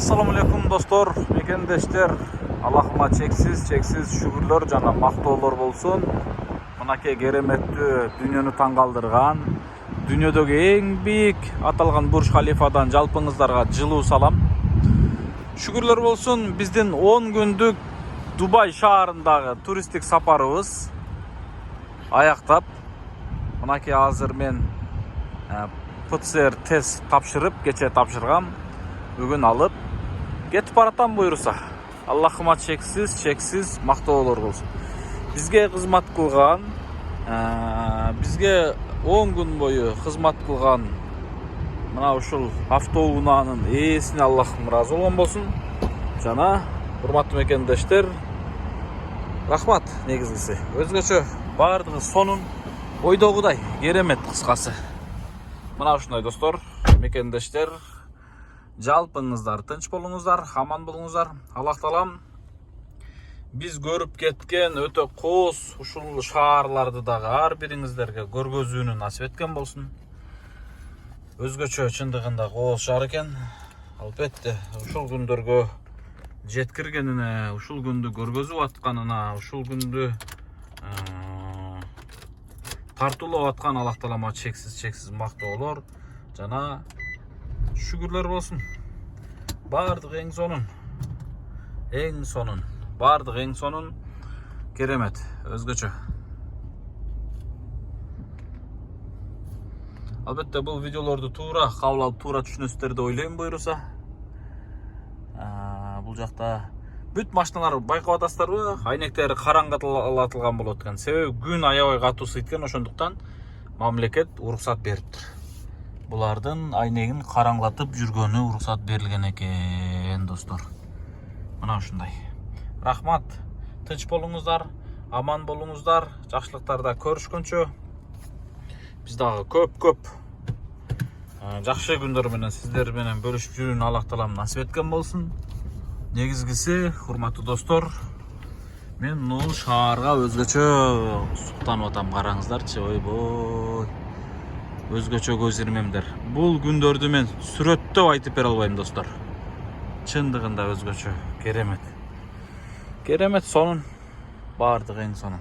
Assalamu alaikum dostlar, mekendештер. Allah'ıma çeksiz şükürler, jana mактоолор bolsun. Mınake кереметтүү дүйнөнү таң калтырган, дүйнөдөгү эң бийик аталган Бурж Халифадан жалпыңыздарга жылуу салам. Шүгүрлөр болсун, биздин 10 күндүк Дубай шаарындагы туристтик сапарыбыз аяктап. Мынакей азыр мен ПЦР тест тапшырып, кече тапшыргам. Бүгін алып кетип баратам буйруса. Аллахыма чексиз мактоолор болсун. Бизге кызмат кылган, бизге 10 күн бою кызмат кылган мына ушул автоунаанын ээсине Аллахым ыраазы болгон болсун. Жана урматтуу мекендештер, рахмат негизгиси. Өзгөчө баардыгы сонун ойдогудай керемет кыскасы. Мына ушундай достор, мекендештер, жалпыңыздар тынч болуңуздар, аман болуңуздар. Аллах таалам биз көрүп кеткен өтө кооз ушул шаарларды дагы ар бириңиздерге көргөзүүнү насип эткен болсун. Өзгөчө чындыгында кооз шаар экен. Албетте ушул күндөргө жеткиргенине, ушул күндү көргөзүп атканына, ушул күндү тартуулап аткан Аллах таалама чексиз мактоолор жана шүгүрлөр болсун. Бардык эң сонун, бардык эң сонун, керемет, өзгөчө. Албетте бул видеолорду туура кабыл алып, туура түшүнөсүздөр деп ойлойм буйруса. Бул жакта бүт машиналар байкап атасыздарбы? Айнектери караңгылатылган болот экен. Себеби күн аябай катуу сыйткан, ошондуктан мамлекет уруксат бериптир. Булардын айнегин караңгылатып жүргөнү уруксат берилген экен, достор. Мына ушундай. Рахмат. Тынч болуңуздар, аман болуңуздар. Жакшылыктарда көрүшкөнчө. Биз дагы көп жакшы күндөр менен сиздер менен бөлүшүп жүрүүнү Аллах таалам насип эткен болсун. Негизгиси, урматтуу достор, мен бул шаарга өзгөчө суктанып атам. Караңыздарчы, ойбой. Өзгөчө көз ирмемдер. Бул күндөрдү мен сүрөттөп айтып бере албайм, достор. Чындыгында өзгөчө керемет. Керемет, сонун, бардык эң сонун.